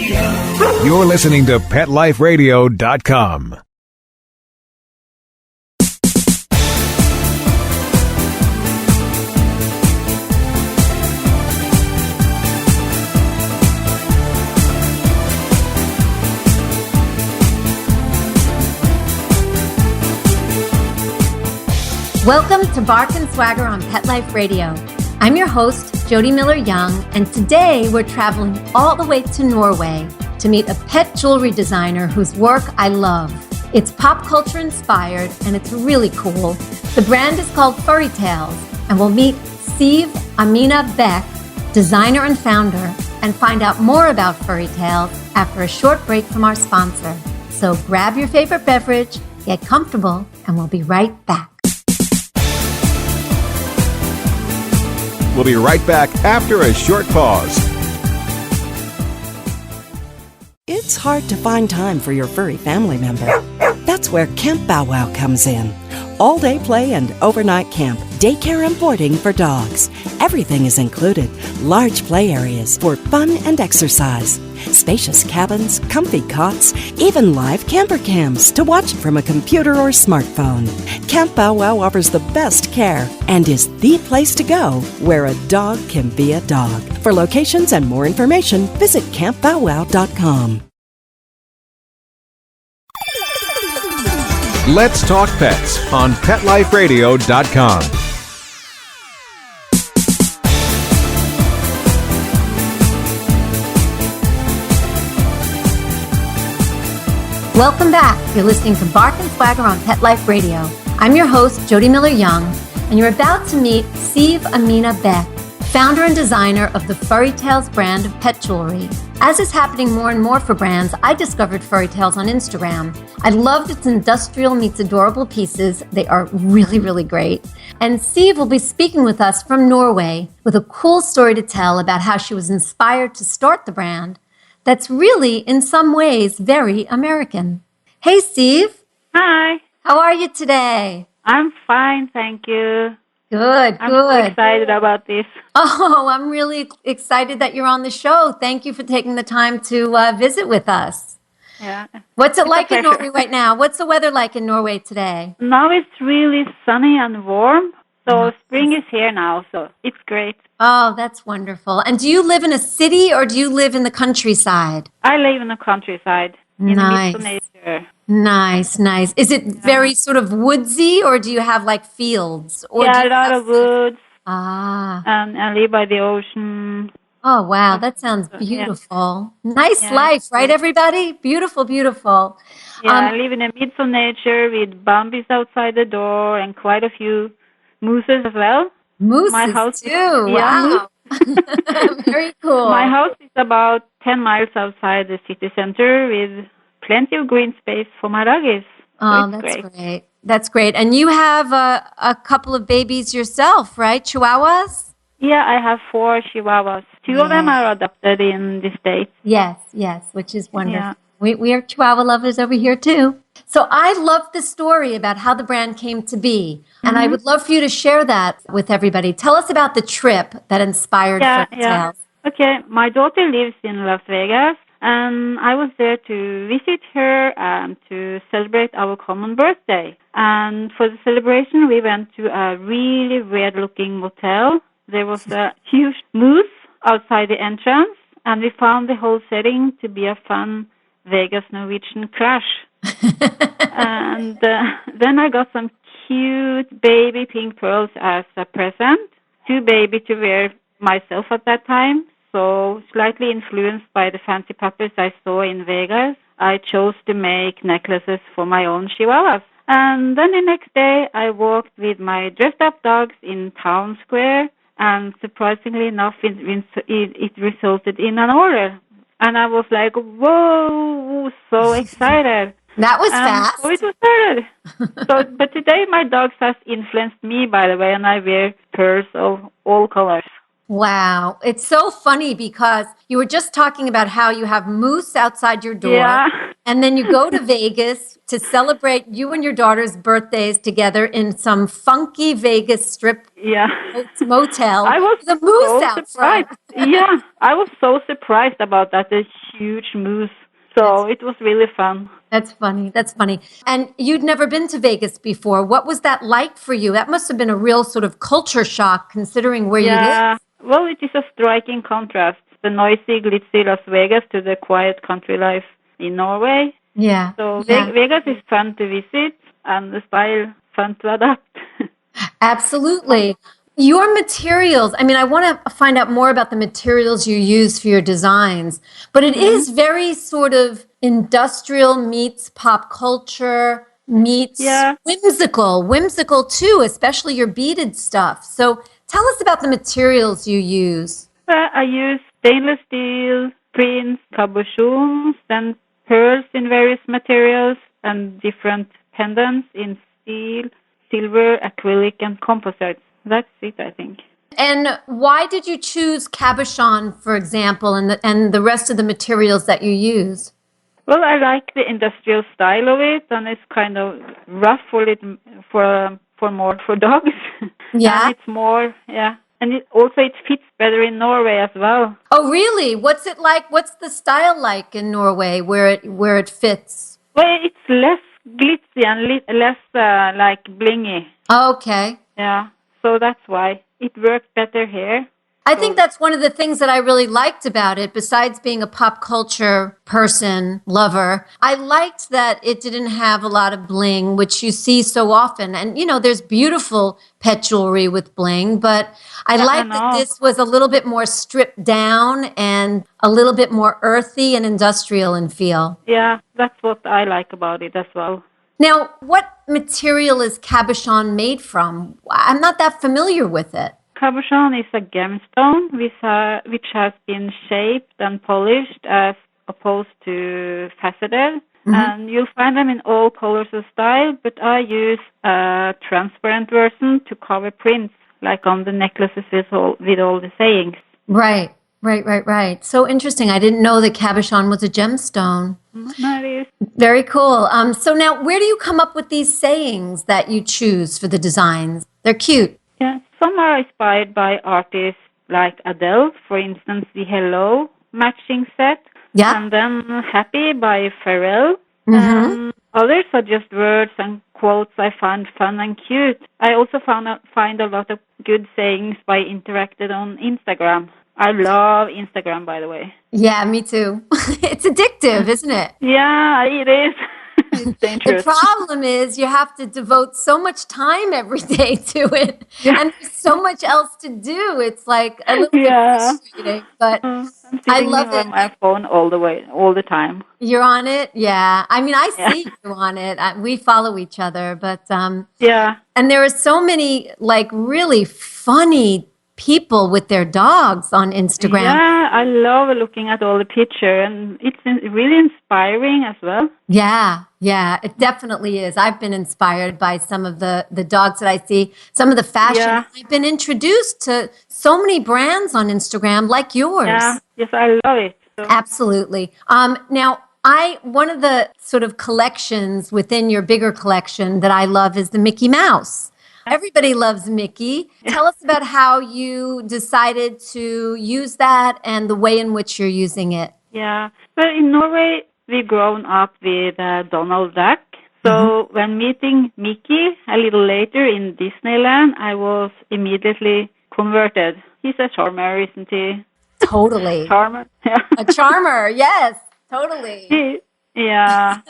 You're listening to PetLifeRadio.com. Welcome to Bark and Swagger on Pet Life Radio. I'm your host, Jody Miller-Young, and today we're traveling all the way to Norway to meet a pet jewelry designer whose work I love. It's pop culture inspired and it's really cool. The brand is called Furry Tales, and we'll meet Amina Bech, designer and founder, and find out more about Furry Tales after a short break from our sponsor. So grab your favorite beverage, get comfortable, and we'll be right back. We'll be right back after a short pause. It's hard to find time for your furry family member. That's where Camp Bow Wow comes in. All-day play and overnight camp, daycare and boarding for dogs. Everything is included. Large play areas for fun and exercise. Spacious cabins, comfy cots, even live camper cams to watch from a computer or smartphone. Camp Bow Wow offers the best care and is the place to go where a dog can be a dog. For locations and more information, visit campbowwow.com. Let's talk pets on PetLifeRadio.com. Welcome back. You're listening to Bark and Swagger on Pet Life Radio. I'm your host, Jody Miller-Young, and you're about to meet Amina Bech, founder and designer of the Furry Tales brand of pet jewelry. As is happening more and more for brands, I discovered Furry Tales on Instagram. I loved its industrial meets adorable pieces. They are really, really great. And Siv will be speaking with us from Norway with a cool story to tell about how she was inspired to start the brand that's really, in some ways, very American. Hey, Siv. Hi. How are you today? I'm fine, thank you. Good. I'm so excited about this. Oh, I'm really excited that you're on the show. Thank you for taking the time to visit with us. Yeah. What's it like in Norway right now? What's the weather like in Norway today? Now it's really sunny and warm. So spring is here now, so it's great. Oh, that's wonderful. And do you live in a city or do you live in the countryside? I live in the countryside. In the midst of nature. Nice. Is it very sort of woodsy or do you have like fields? Or a lot of woods. Ah. And I live by the ocean. Oh, wow. That sounds beautiful. Yeah. Nice life, right, everybody? Beautiful. Yeah, I live in the midst of nature with bamboos outside the door and quite a few mooses as well. Mooses My house too. Wow. Very cool. My house is about 10 miles outside the city center with plenty of green space for my doggies. Oh, that's great. That's great. And you have a couple of babies yourself, right? Chihuahuas? Yeah, I have 4 Chihuahuas. 2 of them are adopted in the States. Yes, which is wonderful. Yeah. We are Chihuahua lovers over here too. So I love the story about how the brand came to be. And I would love for you to share that with everybody. Tell us about the trip that inspired Furry Tales. Okay, my daughter lives in Las Vegas. And I was there to visit her and to celebrate our common birthday. And for the celebration, we went to a really weird-looking motel. There was a huge moose outside the entrance, and we found the whole setting to be a fun Vegas Norwegian crash. And then I got some cute baby pink pearls as a present, 2 baby to wear myself at that time. So slightly influenced by the fancy puppies I saw in Vegas, I chose to make necklaces for my own Chihuahuas. And then the next day, I walked with my dressed-up dogs in town square, and surprisingly enough, it resulted in an order. And I was like, whoa, so excited. That was fast. So it was started. But today my dogs has influenced me, by the way, and I wear pearls of all colors. Wow. It's so funny because you were just talking about how you have moose outside your door And then you go to Vegas to celebrate you and your daughter's birthdays together in some funky Vegas strip Yeah. motel I was with a moose so out front. surprised. Yeah, I was so surprised about that, a huge moose. So it was really fun. That's funny. That's funny. And you'd never been to Vegas before. What was that like for you? That must have been a real sort of culture shock considering where you live. Yeah, well, it is a striking contrast, the noisy, glitzy Las Vegas to the quiet country life in Norway. Yeah. So yeah. Vegas is fun to visit and the style fun to adapt. Absolutely. Your materials, I mean, I want to find out more about the materials you use for your designs, but it is very sort of industrial meets pop culture meets whimsical too, especially your beaded stuff. So tell us about the materials you use. I use stainless steel, prints, cabochons, and pearls in various materials, and different pendants in steel, silver, acrylic, and composites. That's it, I think. And why did you choose cabochon, for example, and the rest of the materials that you use? Well, I like the industrial style of it, and it's kind of rough for dogs. Yeah, and it's more, and it fits better in Norway as well. Oh, really? What's it like? What's the style like in Norway, where it fits? Well, it's less glitzy and less like blingy. Okay. Yeah. So that's why it works better here. I think that's one of the things that I really liked about it, besides being a pop culture person, lover. I liked that it didn't have a lot of bling, which you see so often. And, there's beautiful pet jewelry with bling, but I like that this was a little bit more stripped down and a little bit more earthy and industrial in feel. Yeah, that's what I like about it as well. Now, what material is cabochon made from? I'm not that familiar with it. Cabochon is a gemstone which has been shaped and polished as opposed to faceted. And you'll find them in all colors of style, but I use a transparent version to cover prints, like on the necklaces with all the sayings. Right. So interesting. I didn't know that cabochon was a gemstone. No, it is. Very cool. So now, where do you come up with these sayings that you choose for the designs? They're cute. Yeah, some are inspired by artists like Adele, for instance, the Hello matching set. Yeah. And then Happy by Pharrell. Others are just words and quotes I find fun and cute. I also find a lot of good sayings by interacted on Instagram. I love Instagram, by the way. Yeah, me too. It's addictive, isn't it? Yeah, it is. It's dangerous. The problem is you have to devote so much time every day to it. Yeah. And there's so much else to do. It's like a little bit frustrating. But I love it. On my phone all the time. You're on it? Yeah. I mean, I see you on it. We follow each other. But yeah. And there are so many like really funny people with their dogs on Instagram. Yeah, I love looking at all the pictures, and it's really inspiring as well. Yeah, it definitely is. I've been inspired by some of the dogs that I see, some of the fashion. Yeah. I've been introduced to so many brands on Instagram like yours. Yeah, yes, I love it. So. Absolutely. Now, one of the sort of collections within your bigger collection that I love is the Mickey Mouse. Everybody loves Mickey. Tell us about how you decided to use that and the way in which you're using it. Yeah. Well, in Norway, we've grown up with Donald Duck. So when meeting Mickey a little later in Disneyland, I was immediately converted. He's a charmer, isn't he? Totally. Charmer. Yeah. A charmer, yes, totally. Yeah.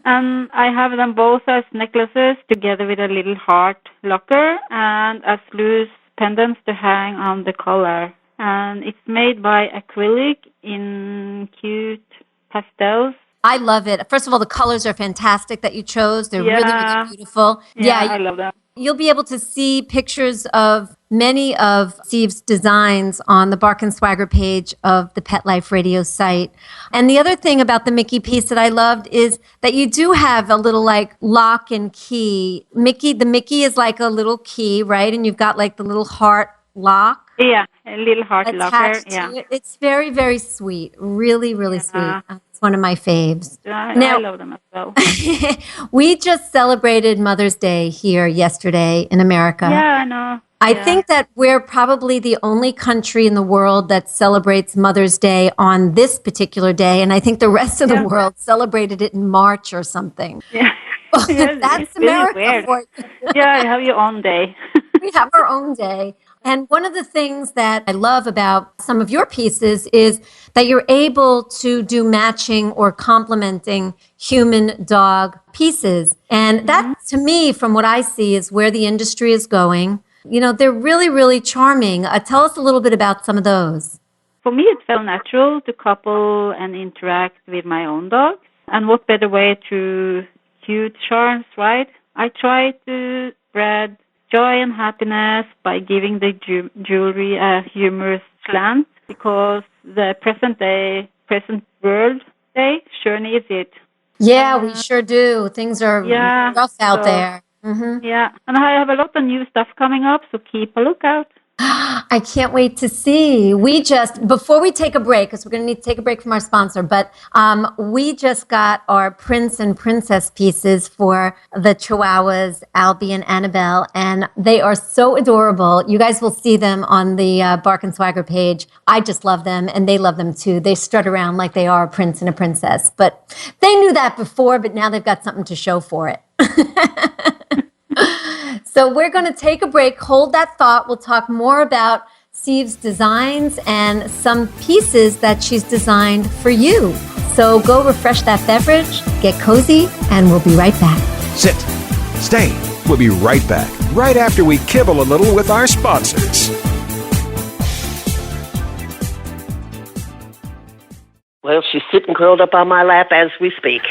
And I have them both as necklaces together with a little heart locker and as loose pendants to hang on the collar. And it's made by acrylic in cute pastels. I love it. First of all, the colors are fantastic that you chose. They're really, really beautiful. Yeah, I love them. You'll be able to see pictures of many of Steve's designs on the Bark and Swagger page of the Pet Life Radio site. And the other thing about the Mickey piece that I loved is that you do have a little like lock and key. The Mickey is like a little key, right? And you've got like the little heart lock. Yeah, a little heart locker. attached to Yeah. you. It's very, very sweet. Really, really sweet. Yeah. It's one of my faves. I Now, love them as well. we just celebrated Mother's Day here yesterday in America. Yeah, I know. I Yeah. think that we're probably the only country in the world that celebrates Mother's Day on this particular day. And I think the rest of the Yeah. world celebrated it in March or something. Yeah. Yeah, it's That's really America weird. for you. Yeah, you have your own day. We have our own day. And one of the things that I love about some of your pieces is that you're able to do matching or complementing human dog pieces. And that, to me, from what I see, is where the industry is going. You know, they're really, really charming. Tell us a little bit about some of those. For me, it felt natural to couple and interact with my own dogs. And what better way to cute charms, right? I try to spread joy and happiness by giving the jewelry a humorous slant because the present world day sure needs it. Yeah, we sure do. Things are Yeah. rough out So, there. yeah. And I have a lot of new stuff coming up, so keep a lookout. I can't wait to see. We just, before we take a break, because we're going to need to take a break from our sponsor, but we just got our Prince and Princess pieces for the Chihuahuas, Albie and Annabelle, and they are so adorable. You guys will see them on the Bark and Swagger page. I just love them, and they love them too. They strut around like they are a prince and a princess, but they knew that before, but now they've got something to show for it. So we're going to take a break. Hold that thought. We'll talk more about Steve's designs and some pieces that she's designed for you. So go refresh that beverage, get cozy, and we'll be right back. Sit. Stay. We'll be right back, right after we kibble a little with our sponsors. Well, she's sitting curled up on my lap as we speak.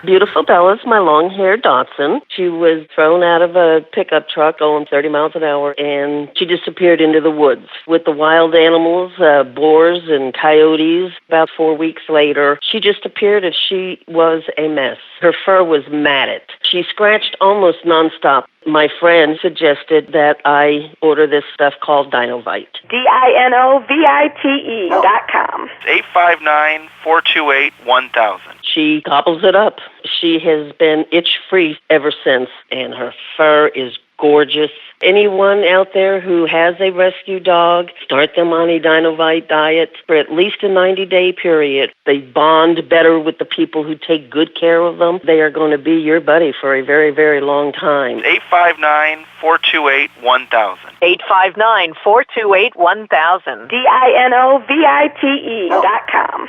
Beautiful Bella's my long-haired dachshund. She was thrown out of a pickup truck going 30 miles an hour, and she disappeared into the woods with the wild animals, boars and coyotes. About 4 weeks later, she just appeared and she was a mess. Her fur was matted. She scratched almost nonstop. My friend suggested that I order this stuff called Dinovite. DINOVITE.com. 859-428-1000. She gobbles it up. She has been itch-free ever since, and her fur is gorgeous. Anyone out there who has a rescue dog, start them on a Dinovite diet for at least a 90-day period. They bond better with the people who take good care of them. They are going to be your buddy for a very, very long time. 859-428-1000. 859-428-1000. DINOVITE.com.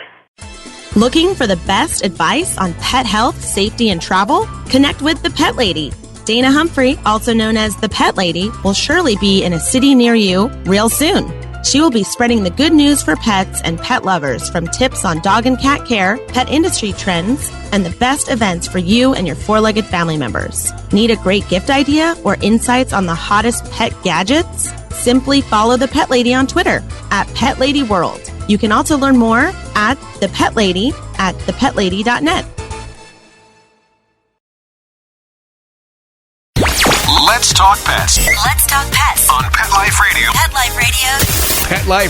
Looking for the best advice on pet health, safety, and travel? Connect with the Pet Lady. Dana Humphrey, also known as the Pet Lady, will surely be in a city near you real soon. She will be spreading the good news for pets and pet lovers, from tips on dog and cat care, pet industry trends, and the best events for you and your four-legged family members. Need a great gift idea or insights on the hottest pet gadgets? Simply follow the Pet Lady on Twitter at Pet Lady World. You can also learn more at The Pet Lady at thepetlady.net. Let's talk pets Let's talk pets on Pet Life Radio. Pet Life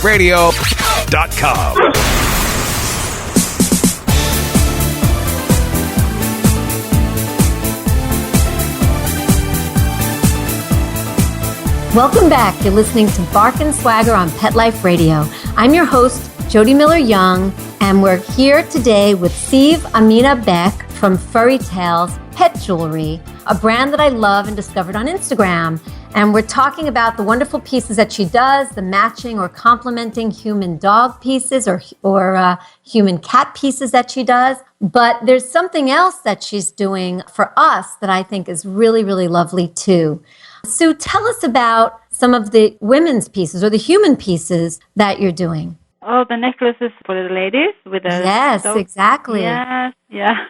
Radio. PetLifeRadio.com. Welcome back. You're listening to Bark and Swagger on Pet Life Radio. I'm your host, Jody Miller-Young, and we're here today with Steve Amina Bech from Furry Tales Pet Jewelry, a brand that I love and discovered on Instagram. And we're talking about the wonderful pieces that she does, the matching or complementing human dog pieces or human cat pieces that she does. But there's something else that she's doing for us that I think is really, really lovely too. Sue, tell us about some of the women's pieces or the human pieces that you're doing. Oh, the necklaces for the ladies with the Yes, dog. exactly. Yes, yeah.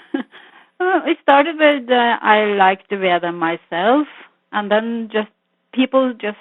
It started with I like to wear them myself, and then people just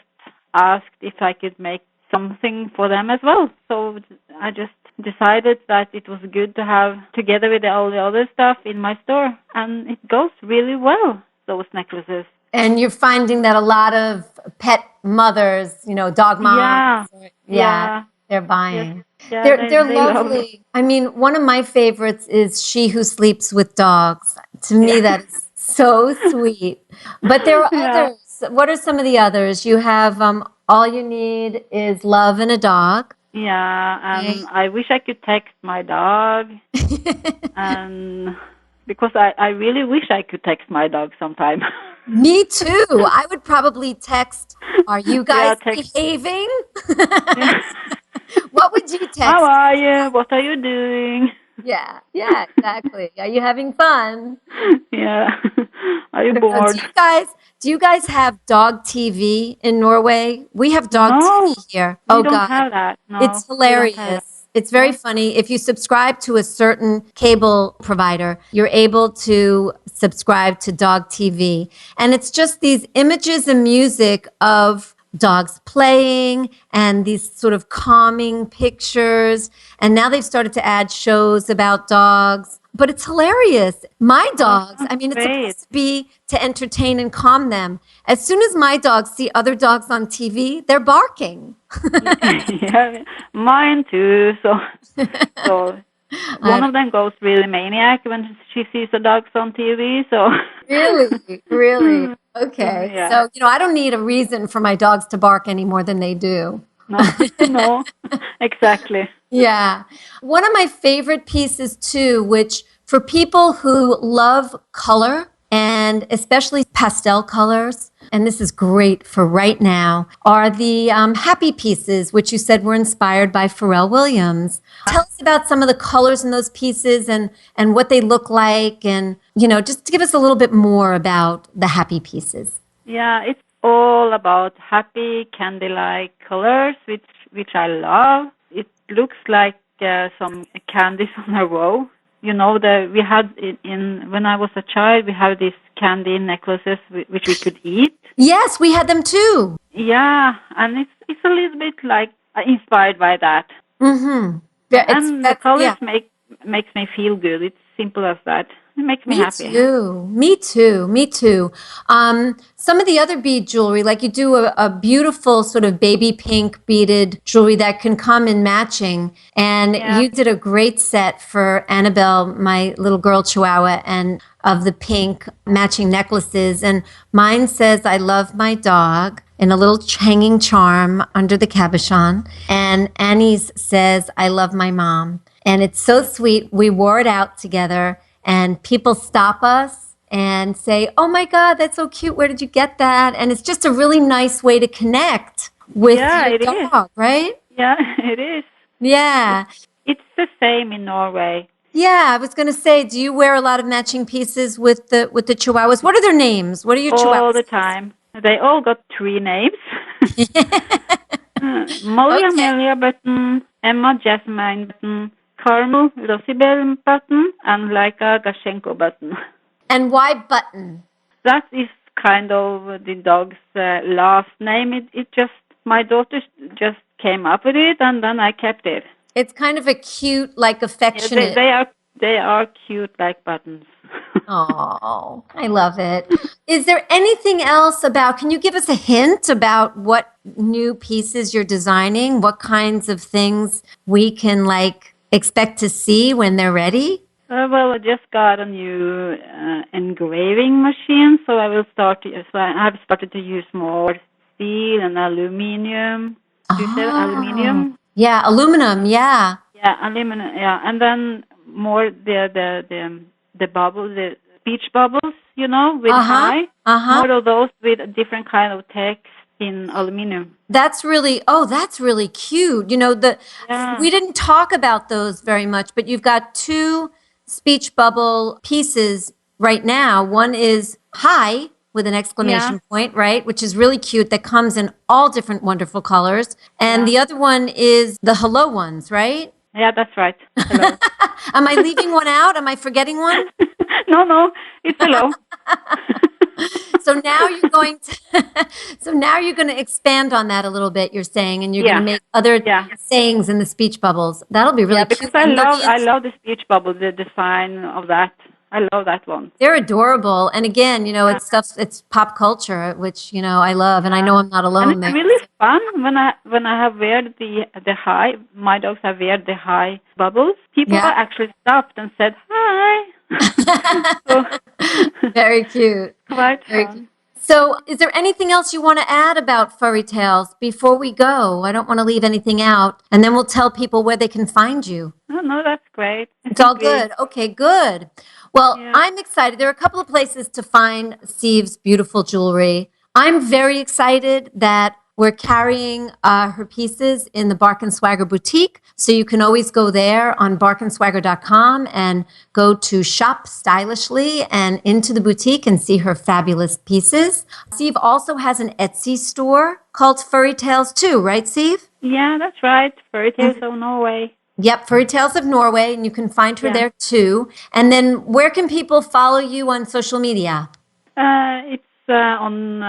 asked if I could make something for them as well. So I just decided that it was good to have together with all the other stuff in my store, and it goes really well, those necklaces. And you're finding that a lot of pet mothers, dog moms, they're buying. Yes. Yeah, They're they love lovely. it. I mean, one of my favorites is She Who Sleeps with Dogs. To me, that is so sweet. But there are others. What are some of the others? You have All You Need Is Love and a Dog. Yeah, and I wish I could text my dog. And because I really wish I could text my dog sometime. Me too. I would probably text, "Are you guys behaving?" What would you text? How are you? What are you doing? Yeah, exactly. Are you having fun? Yeah. Are you bored? Do you guys have dog TV in Norway? We have dog TV here. We don't have that. No, it's hilarious. It's very funny. If you subscribe to a certain cable provider, you're able to subscribe to dog TV. And it's just these images and music of dogs playing and these sort of calming pictures. And now they've started to add shows about dogs. But it's hilarious. My dogs, I mean, it's supposed to be to entertain and calm them. As soon as my dogs see other dogs on TV, they're barking. Yeah, mine too. So one of them goes really maniac when she sees the dogs on TV. So Really? Okay. Yeah. So, I don't need a reason for my dogs to bark any more than they do. No, exactly. Yeah. One of my favorite pieces too, which for people who love color and especially pastel colors, and this is great for right now, are the happy pieces, which you said were inspired by Pharrell Williams. Tell us about some of the colors in those pieces and what they look like, and, just to give us a little bit more about the happy pieces. Yeah, it's all about happy candy-like colors, which I love. It looks like some candies on a row. We had when I was a child, we had these candy necklaces which we could eat. Yes, we had them too. Yeah, and it's a little bit like inspired by that. Mm-hmm. And the colors makes me feel good. It's simple as that. It makes me happy. Me too. Some of the other bead jewelry, like you do a beautiful sort of baby pink beaded jewelry that can come in matching. And you did a great set for Annabelle, my little girl Chihuahua, and of the pink matching necklaces. And mine says, "I love my dog," in a little hanging charm under the cabochon. And Annie's says, "I love my mom." And it's so sweet. We wore it out together. And people stop us and say, "Oh my God, that's so cute. Where did you get that?" And it's just a really nice way to connect with your dog, right? Yeah, it is. Yeah. It's the same in Norway. Yeah, I was going to say, do you wear a lot of matching pieces with the Chihuahuas? What are their names? What are your Chihuahuas? All the time. They all got 3 names. Molly Amelia Button, Emma Jasmine Button, Carmel Rosibel Button, and Laika Gashenko Button. And why Button? That is kind of the dog's last name. It just, my daughter just came up with it, and then I kept it. It's kind of a cute, like affectionate. They are cute like buttons. Oh, I love it. Is there anything else can you give us a hint about what new pieces you're designing? What kinds of things we can expect to see when they're ready? Well, I just got a new engraving machine, so I have started to use more steel and aluminium. You said aluminium? Yeah, aluminum. Yeah. Yeah, aluminum. Yeah, and then more the bubbles, the speech bubbles, with high. More of those with a different kind of text in aluminum. That's really cute. We didn't talk about those very much, but you've got 2 speech bubble pieces right now. One is high with an exclamation point, right? Which is really cute. That comes in all different wonderful colors. And the other one is the hello ones, right? Yeah, that's right. Hello. Am I leaving one out? Am I forgetting one? No, it's hello. So now you're going to expand on that a little bit, you're saying, and you're going to make other sayings in the speech bubbles. That'll be really cute. Because I love the speech bubble, the design of that. I love that one. They're adorable. And again, it's pop culture, which, I love. And I know I'm not alone And it's there. really fun when I have wear the high. My dogs have wear the high bubbles. People are actually stopped and said hi. So, very cute. Quite Very fun. cute. So, is there anything else you want to add about Furry Tales before we go? I don't want to leave anything out. And then we'll tell people where they can find you. Oh, no, that's great. It's all good. Okay, good. Well, I'm excited. There are a couple of places to find Steve's beautiful jewelry. I'm very excited that we're carrying her pieces in the Bark and Swagger boutique. So you can always go there on barkandswagger.com and go to Shop Stylishly and into the boutique and see her fabulous pieces. Steve also has an Etsy store called Furry Tales too, right, Steve? Yeah, that's right. Furry Tales of Norway. Yep, Furry Tales of Norway, and you can find her there too. And then where can people follow you on social media? It's on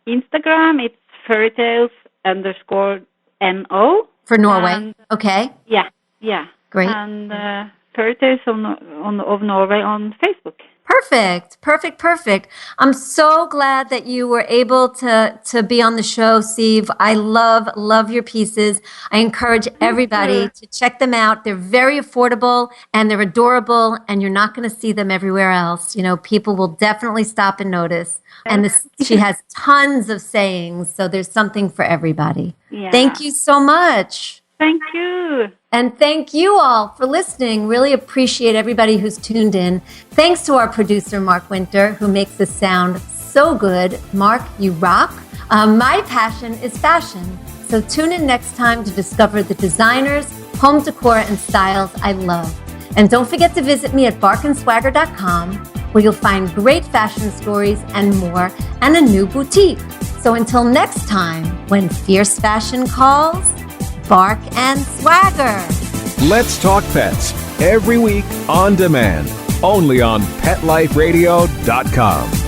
Instagram. It's furrytales_NO. For Norway. And, okay. Yeah. Great. And Furry Tales of Norway on Facebook. Perfect. I'm so glad that you were able to be on the show, Steve. I love your pieces. I encourage everybody to check them out. They're very affordable and they're adorable, and you're not going to see them everywhere else. People will definitely stop and notice. And she has tons of sayings, so there's something for everybody. Yeah. Thank you so much. Thank you. And thank you all for listening. Really appreciate everybody who's tuned in. Thanks to our producer, Mark Winter, who makes this sound so good. Mark, you rock. My passion is fashion. So tune in next time to discover the designers, home decor, and styles I love. And don't forget to visit me at barkandswagger.com, where you'll find great fashion stories and more, and a new boutique. So until next time, when fierce fashion calls, Bark and Swagger. Let's Talk Pets, every week on demand, only on PetLifeRadio.com.